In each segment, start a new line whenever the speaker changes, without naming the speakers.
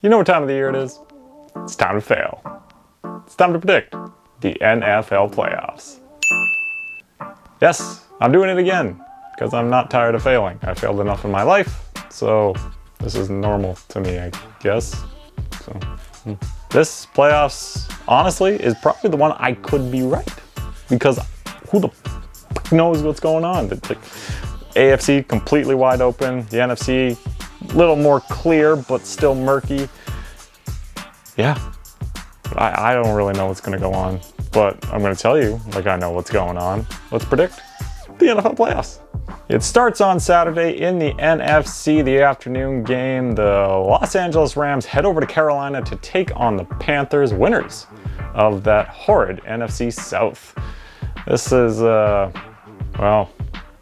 You know what time of the year it is? It's time to fail. It's time to predict the NFL playoffs. Yes, I'm doing it again because I'm not tired of failing. I failed enough in my life, so this is normal to me, I guess. This playoffs, honestly, is probably the one I could be right because who the f knows what's going on? The AFC completely wide open, the NFC a little more clear but still murky. Yeah, I don't really know what's going to go on, but I'm going to tell you like I know what's going on. Let's predict the NFL playoffs. It starts on Saturday in the NFC, the afternoon game. The Los Angeles Rams head over to Carolina to take on the Panthers, winners of that horrid NFC South. This is, well,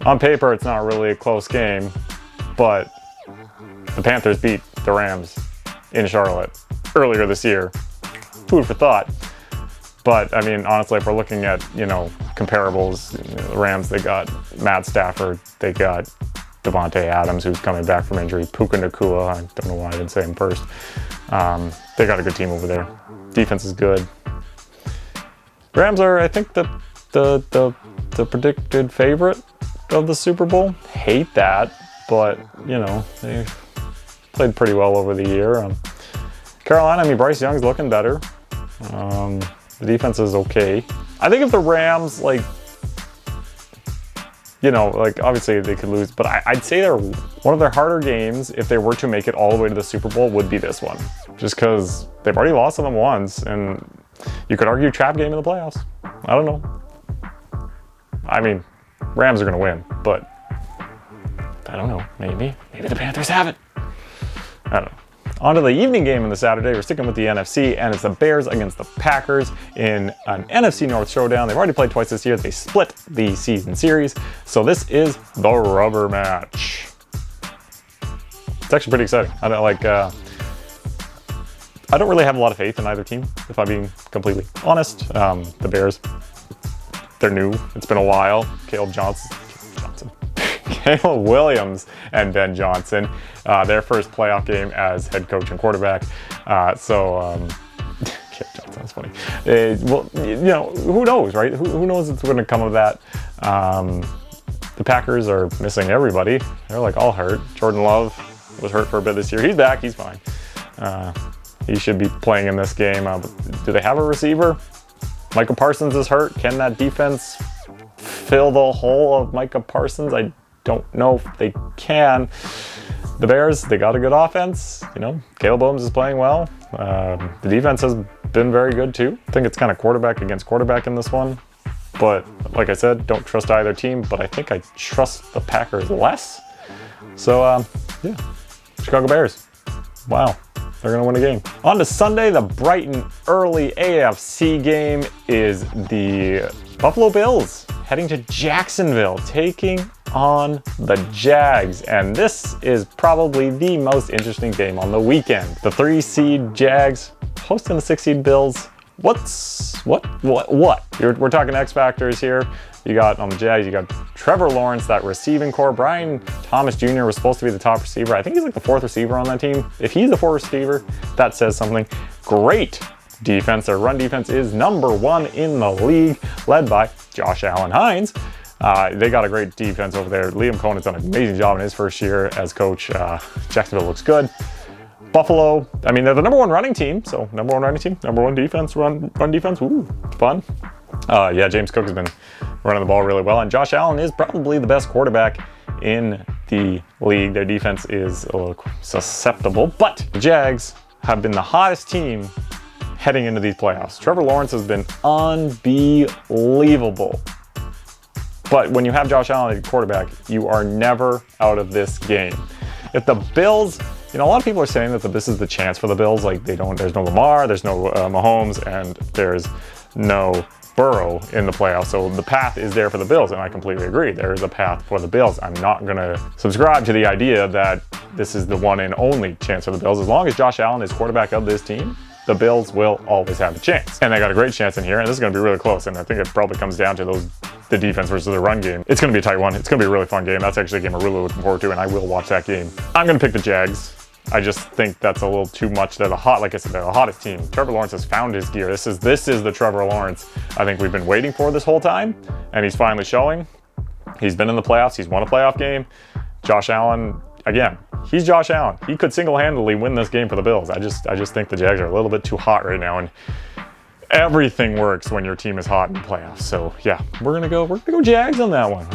on paper it's not really a close game, but the Panthers beat the Rams in Charlotte earlier this year. Food for thought. But I mean, honestly, if we're looking at, comparables, the Rams, they got Matt Stafford, they got Devontae Adams, who's coming back from injury, Puka Nacua, I don't know why I didn't say him first. They got a good team over there. Defense is good. Rams are, I think, the predicted favorite of the Super Bowl. Hate that, but they played pretty well over the year. Carolina, I mean, Bryce Young's looking better. The defense is okay. I think if the Rams, obviously they could lose, but I'd say one of their harder games, if they were to make it all the way to the Super Bowl, would be this one. Just because they've already lost to them once, and you could argue trap game in the playoffs. I don't know. I mean, Rams are going to win, but I don't know. Maybe the Panthers have it. I don't know. On to the evening game on the Saturday. We're sticking with the NFC, and it's the Bears against the Packers in an NFC North showdown. They've already played twice this year. They split the season series, so this is the rubber match. It's actually pretty exciting. I don't really have a lot of faith in either team, if I'm being completely honest. The Bears, they're new. It's been a while. Caleb Williams and Ben Johnson, their first playoff game as head coach and quarterback. Caleb Johnson, that's funny. Who knows, right? Who knows what's going to come of that? The Packers are missing everybody. They're all hurt. Jordan Love was hurt for a bit this year. He's back. He's fine. He should be playing in this game. Do they have a receiver? Micah Parsons is hurt. Can that defense fill the hole of Micah Parsons? I don't know if they can. The Bears, they got a good offense. Caleb Williams is playing well. The defense has been very good too. I think it's kind of quarterback against quarterback in this one. But like I said, don't trust either team, but I think I trust the Packers less. So, yeah, Chicago Bears. Wow. They're going to win a game. On to Sunday, the bright and early AFC game is the Buffalo Bills heading to Jacksonville, taking on the Jags. And this is probably the most interesting game on the weekend. The 3-seed Jags hosting the 6-seed Bills. What? We're talking X factors here. You got on the Jags, you got Trevor Lawrence, that receiving core. Brian Thomas Jr. was supposed to be the top receiver. I think he's the fourth receiver on that team. If he's the fourth receiver, that says something. Great defense. Their run defense is number 1 in the league, led by Josh Allen Hines. They got a great defense over there. Liam Cohen's done an amazing job in his first year as coach. Jacksonville looks good. Buffalo, I mean, they're the number 1 running team. So number 1 running team, number 1 defense, run defense. Ooh, it's fun. James Cook has been running the ball really well, and Josh Allen is probably the best quarterback in the league. Their defense is a little susceptible, but the Jags have been the hottest team heading into these playoffs. Trevor Lawrence has been unbelievable. But when you have Josh Allen at quarterback, you are never out of this game. If the Bills, a lot of people are saying that this is the chance for the Bills. There's no Lamar, there's no Mahomes, and there's no Burrow in the playoffs. So the path is there for the Bills, and I completely agree. There is a path for the Bills. I'm not going to subscribe to the idea that this is the one and only chance for the Bills. As long as Josh Allen is quarterback of this team, the Bills will always have a chance. And they got a great chance in here, and this is going to be really close, and I think it probably comes down to the defense versus the run game. It's going to be a tight one. It's going to be a really fun game. That's actually a game I'm really looking forward to, and I will watch that game. I'm going to pick the Jags. I just think that's a little too much. They're like I said, they're the hottest team. Trevor Lawrence has found his gear. This is the Trevor Lawrence I think we've been waiting for this whole time, and he's finally showing. He's been in the playoffs. He's won a playoff game. Josh Allen, again, he's Josh Allen. He could single-handedly win this game for the Bills. I just think the Jags are a little bit too hot right now, and everything works when your team is hot in the playoffs. So yeah, we're gonna go Jags on that one.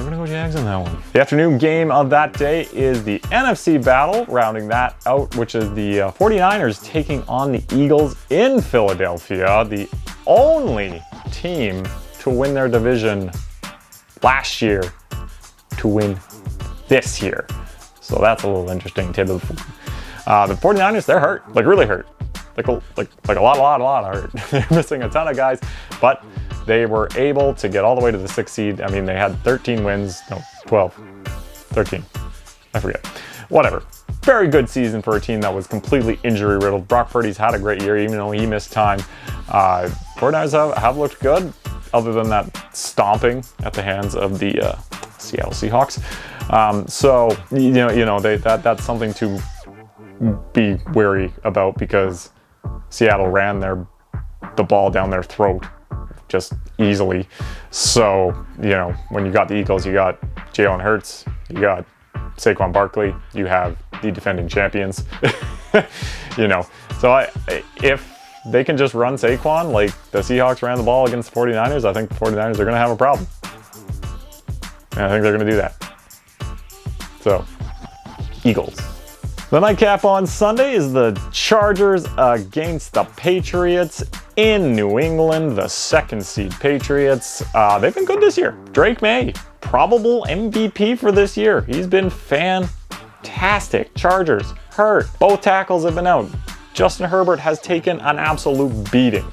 The afternoon game of that day is the NFC battle, rounding that out, which is the 49ers taking on the Eagles in Philadelphia, the only team to win their division last year to win this year. So that's a little interesting tidbit. The 49ers, they're hurt, like really hurt. Like a lot hurt. They're missing a ton of guys, but they were able to get all the way to the 6th seed. I mean, they had 13 wins, no, 12, 13, I forget. Whatever. Very good season for a team that was completely injury riddled. Brock Purdy's had a great year, even though he missed time. 49ers have looked good, other than that stomping at the hands of the Seattle Seahawks. So that's something to be wary about, because Seattle ran the ball down their throat just easily. So, when you got the Eagles, you got Jalen Hurts, you got Saquon Barkley, you have the defending champions. So if they can just run Saquon like the Seahawks ran the ball against the 49ers, I think the 49ers are going to have a problem. And I think they're going to do that. So, Eagles. The nightcap on Sunday is the Chargers against the Patriots in New England, the 2nd seed Patriots. They've been good this year. Drake May, probable MVP for this year. He's been fantastic. Chargers, hurt. Both tackles have been out. Justin Herbert has taken an absolute beating.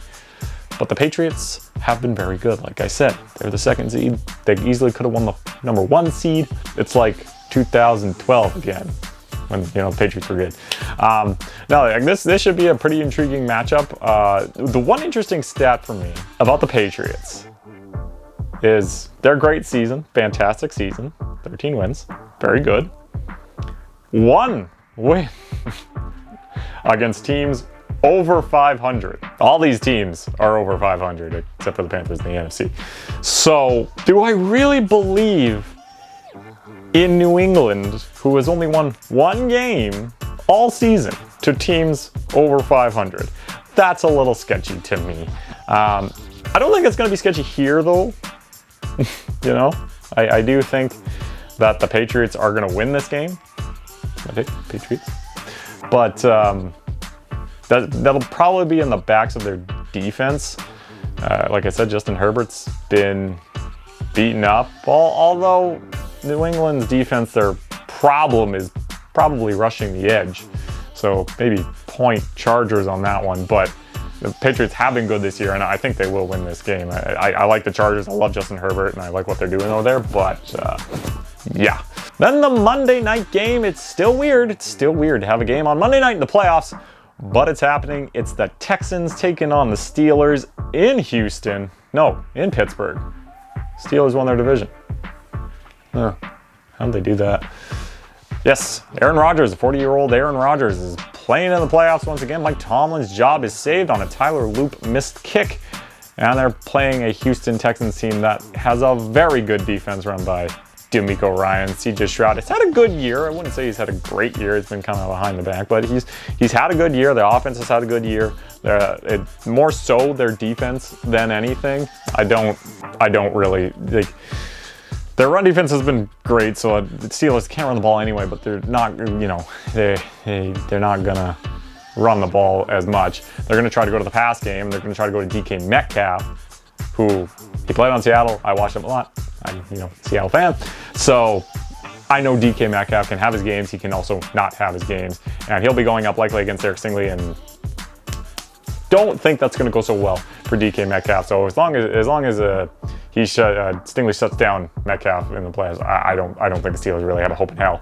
But the Patriots have been very good. Like I said, they're the 2nd seed. They easily could have won the number 1 seed. It's like 2012 again, when the Patriots were good. This should be a pretty intriguing matchup. The one interesting stat for me about the Patriots is their great season, fantastic season, 13 wins, very good. 1 win against teams over 500. All these teams are over 500, except for the Panthers in the NFC. So, do I really believe in New England, who has only won 1 game all season, to teams over 500? That's a little sketchy to me. I don't think it's going to be sketchy here, though. I do think that the Patriots are going to win this game. I think Patriots. But that'll probably be in the backs of their defense. Like I said, Justin Herbert's been beaten up, although New England's defense, their problem is probably rushing the edge. So maybe point Chargers on that one. But the Patriots have been good this year, and I think they will win this game. I like the Chargers. I love Justin Herbert, and I like what they're doing over there. But yeah. Then the Monday night game. It's still weird. It's still weird to have a game on Monday night in the playoffs, but it's happening. It's the Texans taking on the Steelers in Houston. No, in Pittsburgh. Steelers won their division. How'd they do that? Yes, Aaron Rodgers, the 40-year-old Aaron Rodgers, is playing in the playoffs once again. Mike Tomlin's job is saved on a Tyler Loop missed kick. And they're playing a Houston Texans team that has a very good defense run by DeMeco Ryan. CJ Stroud has had a good year. I wouldn't say he's had a great year. It's been kind of behind the back, but he's had a good year. The offense has had a good year. More so their defense than anything. I don't really like. Their run defense has been great, so the Steelers can't run the ball anyway, but they're not, they're not gonna run the ball as much. They're gonna try to go to the pass game. They're gonna try to go to DK Metcalf, who he played on Seattle. I watched him a lot. I'm, Seattle fan. So I know DK Metcalf can have his games. He can also not have his games, and he'll be going up likely against Derek Stingley, and don't think that's gonna go so well for DK Metcalf. So as long as Stingley shuts down Metcalf in the playoffs, I don't think the Steelers really have a hope in hell.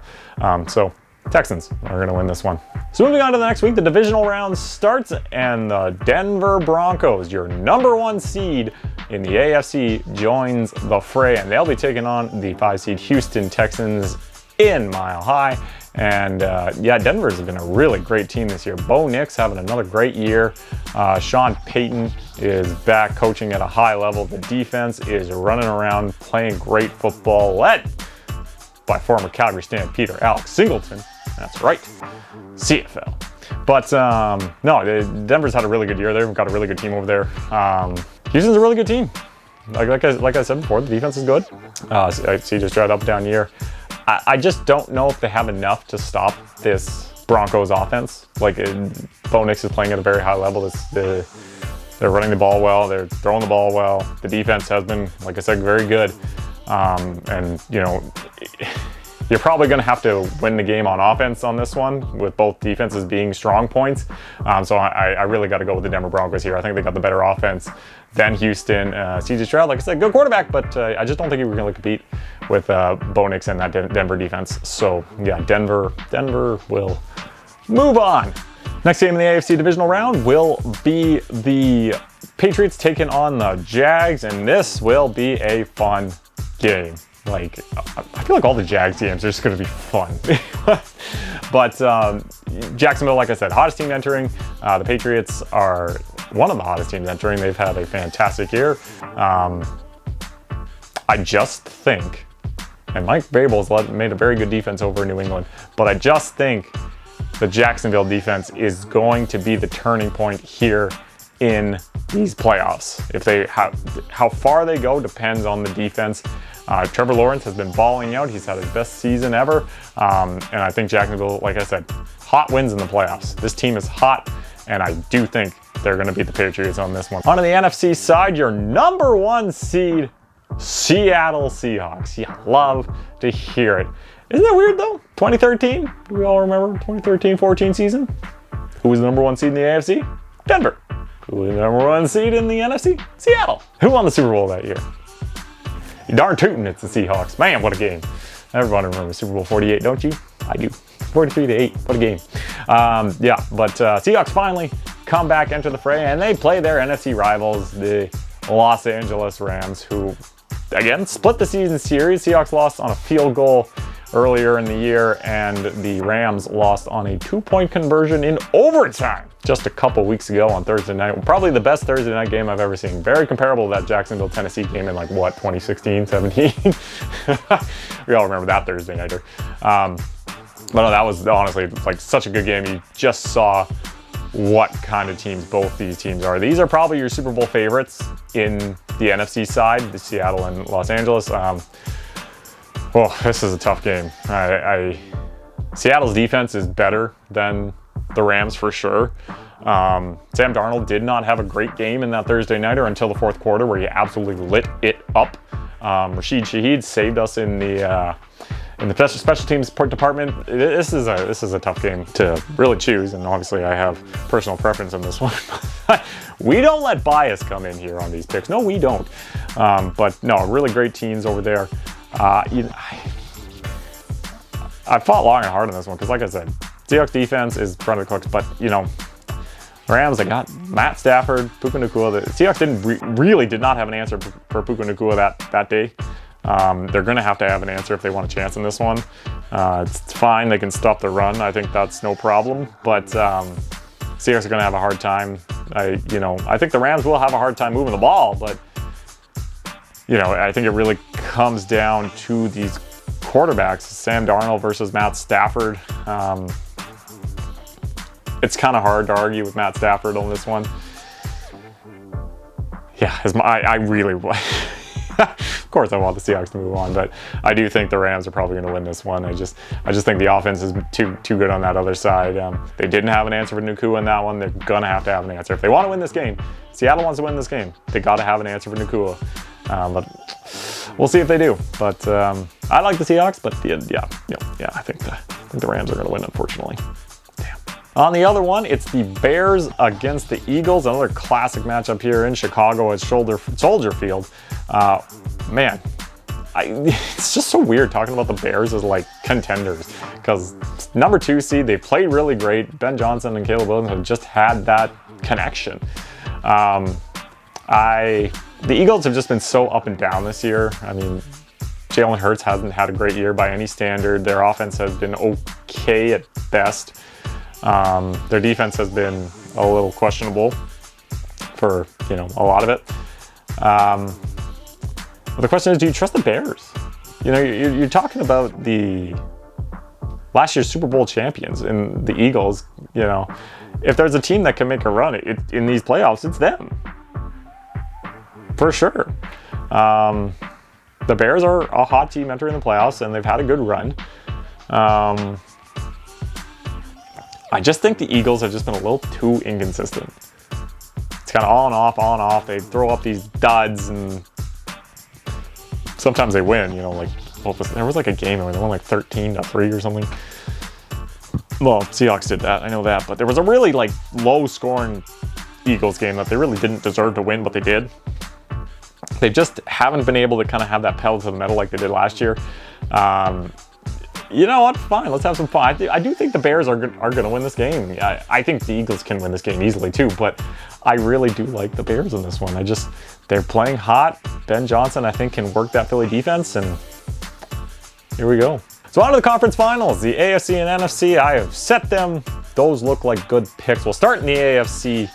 So Texans are going to win this one. So moving on to the next week, the divisional round starts, and the Denver Broncos, your number 1 seed in the AFC, joins the fray, and they'll be taking on the 5 seed Houston Texans in Mile High. And yeah, Denver's been a really great team this year. Bo Nix having another great year. Sean Payton is back coaching at a high level. The defense is running around playing great football, led by former Calgary Stampeder Alex Singleton. That's right, CFL. But no, Denver's had a really good year. They've got a really good team over there. Houston's a really good team. Like I said before, the defense is good. CJ Stroud up down year. I just don't know if they have enough to stop this Broncos offense. Like Bo Nix is playing at a very high level. They're running the ball well. They're throwing the ball well. The defense has been, like I said, very good. And you know, you're probably going to have to win the game on offense on this one, with both defenses being strong points. So I really got to go with the Denver Broncos here. I think they got the better offense than Houston. CJ Stroud, like I said, good quarterback, but I just don't think he was going to compete with Bo Nix and that Denver defense. So yeah, Denver will move on. Next game in the AFC divisional round will be the Patriots taking on the Jags, and this will be a fun game. Like, I feel like all the Jags games are just going to be fun. But Jacksonville, like I said, hottest team entering. The Patriots are one of the hottest teams entering. They've had a fantastic year. I just think, and Mike Vrabel's made a very good defense over in New England, but I just think the Jacksonville defense is going to be the turning point here in these playoffs. How far they go depends on the defense. Trevor Lawrence has been balling out. He's had his best season ever. And I think Jacksonville, like I said, hot wins in the playoffs. This team is hot, and I do think they're going to beat the Patriots on this one. On to the NFC side, your number 1 seed, Seattle Seahawks. Yeah, love to hear it. Isn't that weird though? 2013, do we all remember 2013-14 season? Who was the number 1 seed in the AFC? Denver. Who was the number 1 seed in the NFC? Seattle. Who won the Super Bowl that year? Darn tootin', it's the Seahawks. Man, what a game. Everybody remembers Super Bowl 48, don't you? I do. 43-8, what a game. Yeah, but Seahawks finally come back, enter the fray, and they play their NFC rivals, the Los Angeles Rams, who, again, split the season series. Seahawks lost on a field goal earlier in the year, and the Rams lost on a 2-point conversion in overtime just a couple weeks ago on Thursday night. Probably the best Thursday night game I've ever seen. Very comparable to that Jacksonville-Tennessee game in, like, what, 2016, 17? We all remember that Thursday nighter. But no, that was honestly like such a good game. You just saw what kind of teams both these teams are. These are probably your Super Bowl favorites in the NFC side, the Seattle and Los Angeles. Well, this is a tough game. Seattle's defense is better than the Rams for sure. Sam Darnold did not have a great game in that Thursday nighter until the fourth quarter, where he absolutely lit it up. Rashid Shaheed saved us in the special teams department. This is a tough game to really choose, and obviously I have personal preference in this one. We don't let bias come in here on these picks. No, we don't. But no, really great teams over there. I fought long and hard on this one because, like I said, Seahawks defense is front of the cooks, but you know, Rams, they got Matt Stafford, Puka Nacua. The Seahawks really did not have an answer for Puka Nacua that day. They're going to have to answer if they want a chance in this one. It's fine. They can stop the run. I think that's no problem. But Seahawks are going to have a hard time. I think the Rams will have a hard time moving the ball, but I think it really comes down to these quarterbacks, Sam Darnold versus Matt Stafford. It's kind of hard to argue with Matt Stafford on this one. Yeah, I really of course I want the Seahawks to move on, but I do think the Rams are probably going to win this one. I just think the offense is too good on that other side. They didn't have an answer for Nacua in that one. They're going to have an answer. If they want to win this game, Seattle wants to win this game, they got to have an answer for Nacua. But we'll see if they do. But I like the Seahawks, but I think the Rams are going to win, unfortunately. Damn. On the other one, it's the Bears against the Eagles. Another classic matchup here in Chicago at Soldier Field. Man, it's just so weird talking about the Bears as like contenders, because number 2 seed, they played really great. Ben Johnson and Caleb Williams have just had that connection. The Eagles have just been so up and down this year. I mean, Jalen Hurts hasn't had a great year by any standard. Their offense has been okay at best. Their defense has been a little questionable for, you know, a lot of it. But the question is, do you trust the Bears? You know, you're talking about the last year's Super Bowl champions and the Eagles. You know, if there's a team that can make a run in these playoffs, it's them. For sure. The Bears are a hot team entering the playoffs, and they've had a good run. I just think the Eagles have just been a little too inconsistent. It's kind of on and off. They throw up these duds, and sometimes they win. You know, like there was like a game where they won like 13-3 or something. Well, Seahawks did that. I know that, but there was a really like low-scoring Eagles game that they really didn't deserve to win, but they did. They just haven't been able to kind of have that pedal to the metal like they did last year. You know what? Fine, let's have some fun. I do think the Bears are going to win this game. I think the Eagles can win this game easily too, but I really do like the Bears in this one. They're playing hot. Ben Johnson, I think, can work that Philly defense, and here we go. So on to the conference finals, the AFC and NFC. I have set them. Those look like good picks. We'll start in the AFC,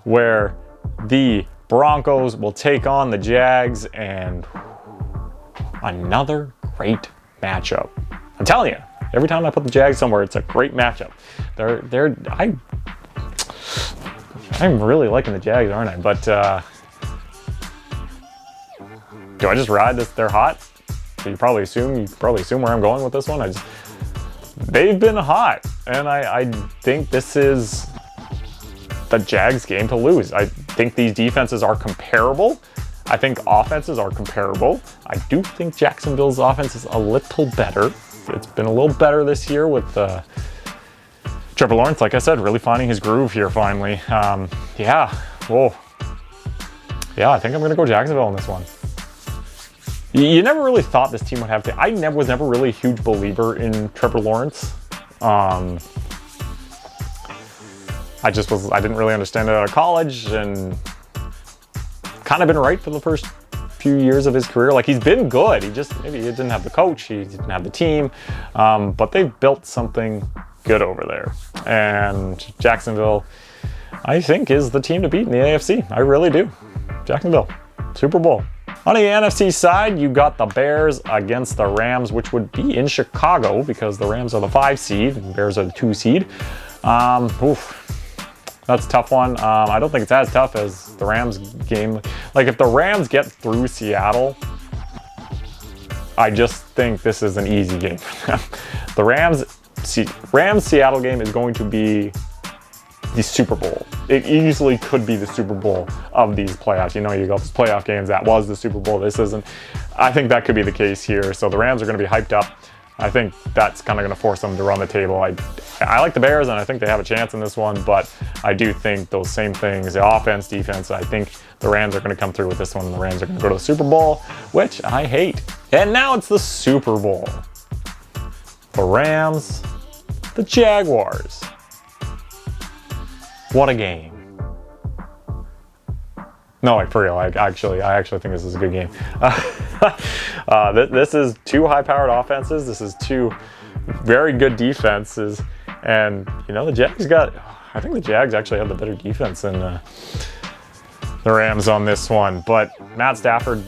where the Broncos will take on the Jags, and another great matchup. I'm telling you, every time I put the Jags somewhere, it's a great matchup. I'm really liking the Jags, aren't I? But do I just ride this? They're hot. So you probably assume where I'm going with this one. They've been hot, and I think this is the Jags game to lose. I think these defenses are comparable. I think offenses are comparable. I do think Jacksonville's offense is a little better. It's been a little better this year with Trevor Lawrence, like I said, really finding his groove here finally. I think I'm going to go Jacksonville on this one. You never really thought this team would have to. I was never really a huge believer in Trevor Lawrence. I didn't really understand it out of college, and kind of been right for the first few years of his career. Like, he's been good. Maybe he didn't have the coach, he didn't have the team, but they've built something good over there. And Jacksonville, I think, is the team to beat in the AFC. I really do. Jacksonville, Super Bowl. On the NFC side, you got the Bears against the Rams, which would be in Chicago because the Rams are the 5 seed and the Bears are the 2 seed. That's a tough one. I don't think it's as tough as the Rams game. Like, if the Rams get through Seattle, I just think this is an easy game for them. The Rams-Seattle game is going to be the Super Bowl. It easily could be the Super Bowl of these playoffs. You know, you got these playoff games, that was the Super Bowl, this isn't. I think that could be the case here. So the Rams are going to be hyped up. I think that's kind of going to force them to run the table. I like the Bears, and I think they have a chance in this one, but I do think those same things, the offense, defense, I think the Rams are going to come through with this one, and the Rams are going to go to the Super Bowl, which I hate. And now it's the Super Bowl. The Rams, the Jaguars. What a game. No, like, for real, I actually think this is a good game. This is 2 high-powered offenses. This is 2 very good defenses. And, you know, I think the Jags actually have the better defense than the Rams on this one. But Matt Stafford,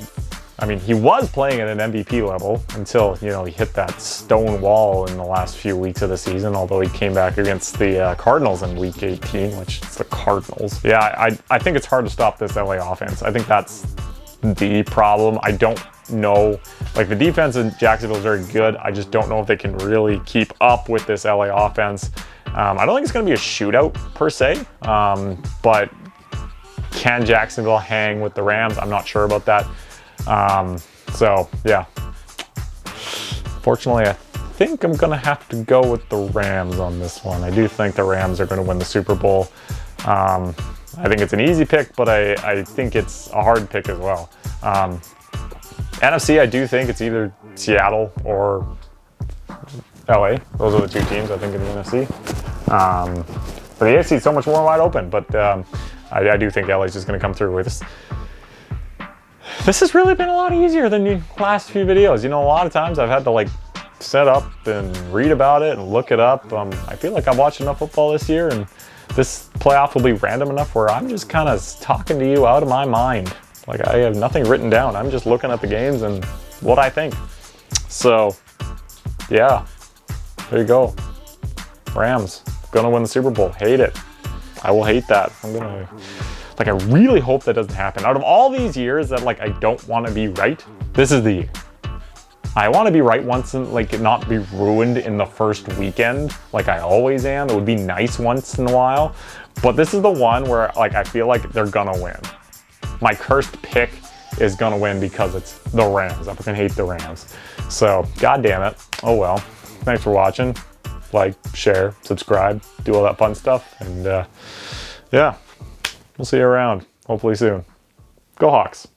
I mean, he was playing at an MVP level until, you know, he hit that stone wall in the last few weeks of the season, although he came back against the Cardinals in Week 18, which is the Cardinals. Yeah, I think it's hard to stop this LA offense. I think that's the problem. I don't know. Like, the defense in Jacksonville is very good. I just don't know if they can really keep up with this LA offense. I don't think it's going to be a shootout per se, but can Jacksonville hang with the Rams? I'm not sure about that. So yeah, fortunately, I think I'm going to have to go with the Rams on this one. I do think the Rams are going to win the Super Bowl. I think it's an easy pick, but I think it's a hard pick as well. NFC, I do think it's either Seattle or LA. Those are the 2 teams, I think, in the NFC. For the AFC, it's so much more wide open, but I do think LA is just going to come through with this. this has really been a lot easier than the last few videos. You know, a lot of times I've had to like set up and read about it and look it up. I feel like I've watched enough football this year, and this playoff will be random enough where I'm just kind of talking to you out of my mind. Like, I have nothing written down. I'm just looking at the games and what I think. So, yeah, there you go. Rams, gonna win the Super Bowl. Hate it. I will hate that. I really hope that doesn't happen. Out of all these years that like I don't want to be right, this is the year. I want to be right once and like not be ruined in the first weekend like I always am. It would be nice once in a while, but this is the one where like I feel like they're gonna win. My cursed pick is gonna win because it's the Rams. I fucking hate the Rams. So, god damn it. Oh well. Thanks for watching. Like, share, subscribe, do all that fun stuff, and yeah, we'll see you around hopefully soon. Go Hawks.